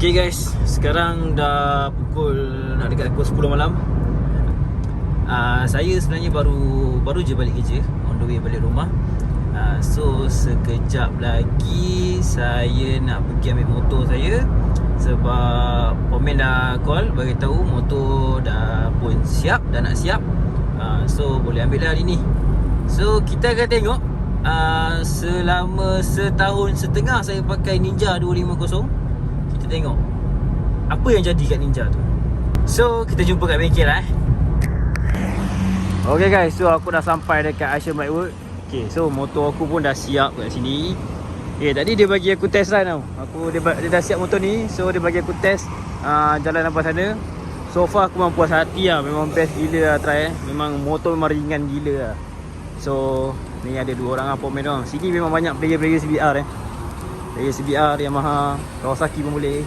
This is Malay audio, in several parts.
Okay guys, sekarang dah pukul nak dekat pukul 10 malam. Saya sebenarnya baru je balik kerja, on the way balik rumah. So sekejap lagi saya nak pergi ambil motor saya, sebab Pomen dah call beritahu motor dah pun siap, dah nak siap. So boleh ambil dah hari ni. So kita akan tengok selama setahun setengah saya pakai Ninja 250. Kita tengok apa yang jadi kat Ninja tu. So kita jumpa kat bengkel lah. Okay guys, so aku dah sampai dekat Asham Brightwood. Okay, so motor aku pun dah siap kat sini. Tadi dia bagi aku test run tau. Dia dah siap motor ni. So dia bagi aku test jalan nampak sana. So far aku memang puas hati lah. Memang best gila lah try Memang motor memang ringan gila lah. So ni ada dua orang Pomen doang. Sini memang banyak player-player CBR Player CBR, Yamaha, Kawasaki pun boleh.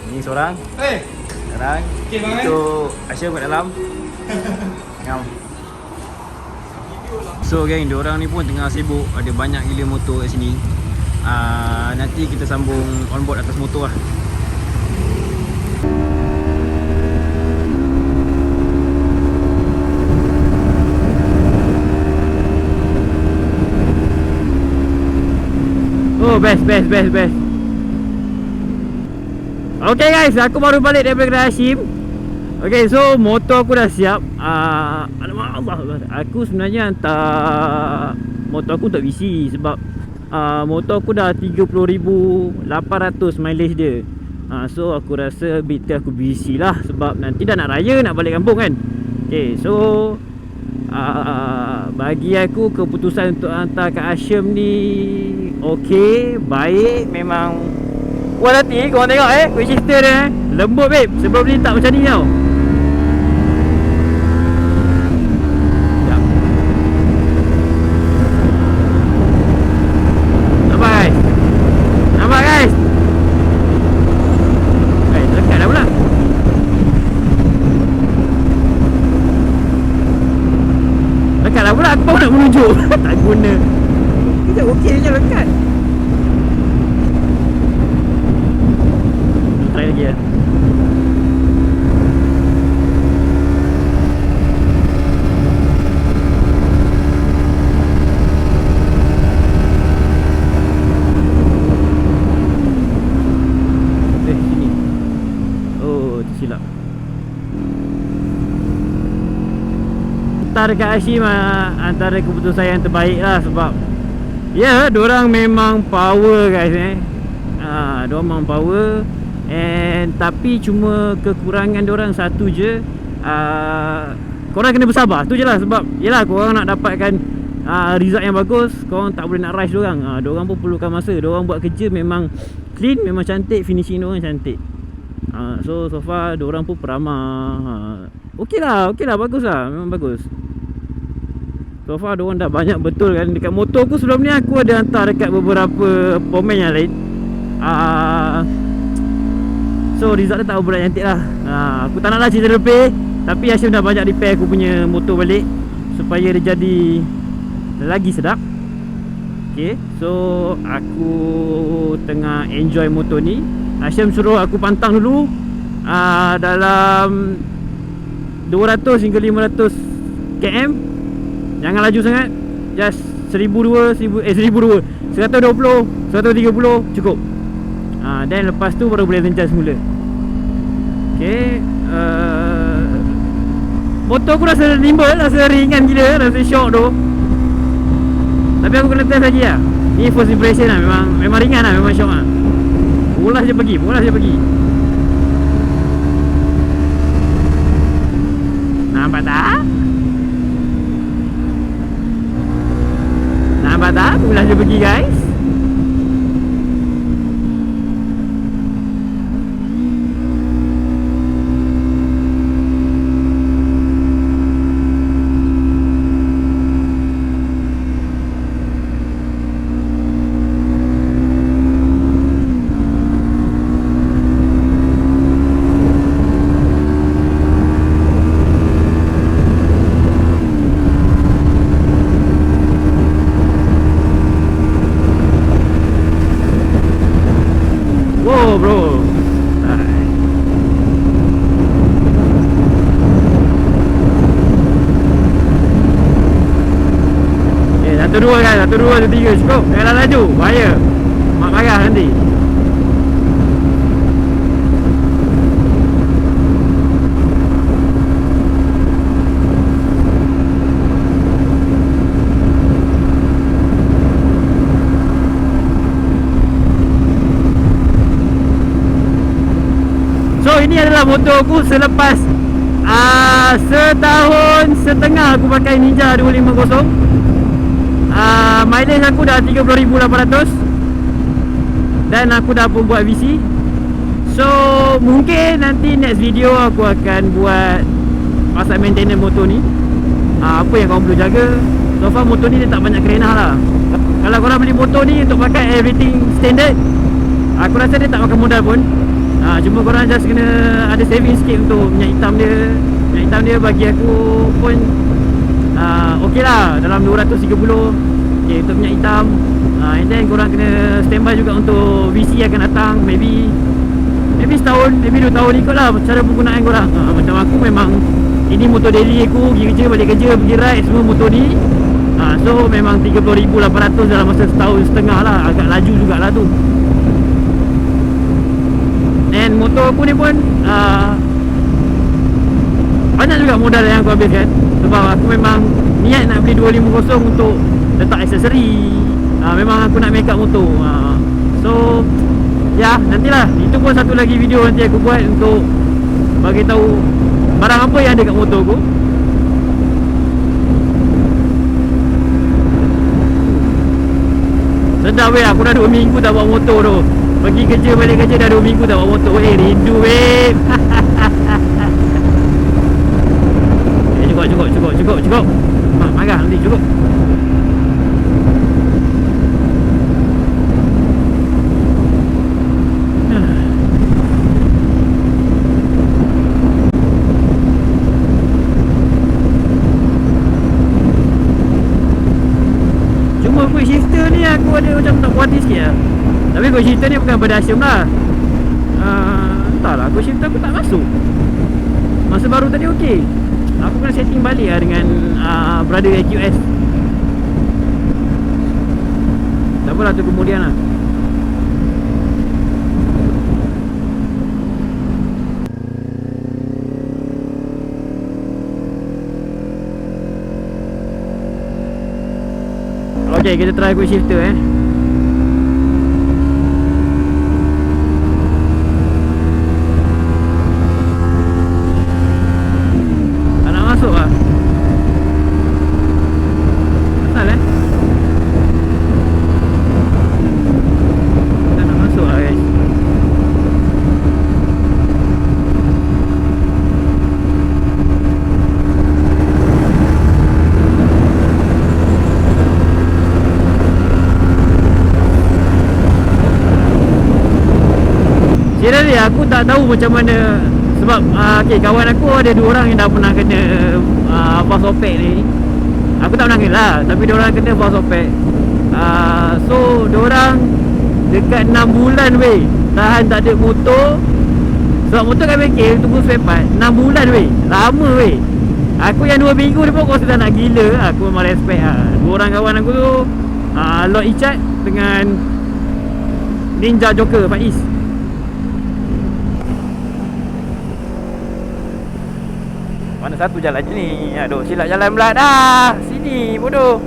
Ni seorang. Sekarang itu Asham kat dalam. Ngam. So gang, diorang ni pun tengah sibuk. Ada banyak gila motor kat sini. Nanti kita sambung on board atas motor lah. Oh best. Okay guys, aku baru balik daripada kedai Hashim. Okay, so motor aku dah siap. Alamak Allah, aku sebenarnya hantar motor aku untuk VC. Sebab motor aku dah 30,800 mileage dia. So aku rasa better aku VC lah. Sebab nanti dah nak raya, nak balik kampung kan. Okay, so bagi aku keputusan untuk hantar kat Asham ni okay, baik. Memang quality, korang tengok Winchester dia lembut babe. Sebelum ni tak macam ni tau. Nampak guys? Lekat dah pula. Lekat dah pula, aku baru nak menunjuk. Tak guna. Kita okey je lekat. Try lagi lah. Sini. Oh, tersilap. Hantar dekat Hashim antara keputusan yang terbaik lah. Sebab diorang memang power guys diorang memang power. Tapi cuma kekurangan diorang satu je, korang kena bersabar. Tu je lah. Sebab yelah, korang nak dapatkan result yang bagus, korang tak boleh nak rush diorang. Diorang pun perlukan masa. Diorang buat kerja memang clean, memang cantik. Finishing diorang cantik. So far diorang pun peramah. Okey lah, bagus lah. Memang bagus. So far diorang dah banyak betul kan. Dekat motor aku sebelum ni aku ada hantar dekat beberapa Pomen yang lain. So result dia tak berapa cantik lah. Aku tak naklah cerita lebih. Tapi Hashim dah banyak repair aku punya motor balik supaya dia jadi lagi sedap. Okay, so aku tengah enjoy motor ni. Hashim suruh aku pantang dulu dalam 200 hingga 500 km. Jangan laju sangat. Just 1,200, 120, 130 cukup. Dan lepas tu baru boleh lencas semula. Okay, motor aku rasa nimble, rasa ringan gila, rasa shock tu. Tapi aku kena test lagi lah. Ni first impression lah. Memang ringan lah, memang shock lah. Bolas je pergi. Nampak tak? Bolas je pergi guys. slow bro. Okay, 1-2 guys, 1-2, 1-3 cukup. Janganlah laju, bahaya. Mak marah nanti. So ini adalah motor aku selepas setahun setengah aku pakai Ninja 250. Mileage aku dah 30,800 dan aku dah pun buat VC. So mungkin nanti next video aku akan buat pasal maintenance motor ni. Apa yang korang perlu jaga. So far motor ni dia tak banyak kerenah lah. Kalau korang beli motor ni untuk pakai everything standard, aku rasa dia tak makan modal pun. Cuma korang just kena ada saving sikit untuk minyak hitam dia. Minyak hitam dia bagi aku pun ok lah, dalam 230. Okay, untuk minyak hitam. And then korang kena standby juga untuk VC akan datang. Maybe setahun, maybe 2 tahun ikut lah cara penggunaan korang. Macam aku memang ini motor daily aku, pergi kerja, balik kerja, pergi ride, semua motor ni. So memang 30,800 dalam masa setahun setengah lah. Agak laju jugalah tu. And motor aku ni pun banyak juga modal yang aku habiskan. Sebab aku memang niat nak beli 250 untuk letak aksesori. Memang aku nak make up motor. So ya, nantilah. Itu pun satu lagi video nanti aku buat untuk bagi tahu barang apa yang ada kat motor aku. Sedap weh, aku dah 2 minggu tak bawa motor tu. Pergi kerja, balik kerja dah 2 minggu tak bawa motor. Rindu weh. Cukup. Mak marah nanti, cukup. Cuma quick shifter ni aku ada macam tak puas hati sikit lah. Tapi quick shifter ni bukan pada Hashim lah. Entahlah, quick shifter aku tak masuk. Masa baru tadi okey. Aku kena setting balik lah dengan brother AQS. Tak apalah, tu kemudian lah. Okay, kita try quick shifter Tak nak masuk lah. Asal tak nak masuk lah guys. Seriously aku tak tahu macam mana. Sebab okay, kawan aku ada 2 orang yang dah pernah kena force opec ni. Aku tak pernah kena lah, tapi 2 orang kena force opec. So 2 orang dekat 6 bulan weh tahan tak ada motor. Sebab motor kan bengkel, tunggu spare part 6 bulan weh, lama weh. Aku yang 2 minggu ni pun aku rasa dah nak gila. Aku memang respect lah. 2 orang kawan aku tu Lord Ichad dengan Ninja Joker Faiz. Mana satu jalan je ni? Aduh, silap jalan pula dah. Sini bodoh.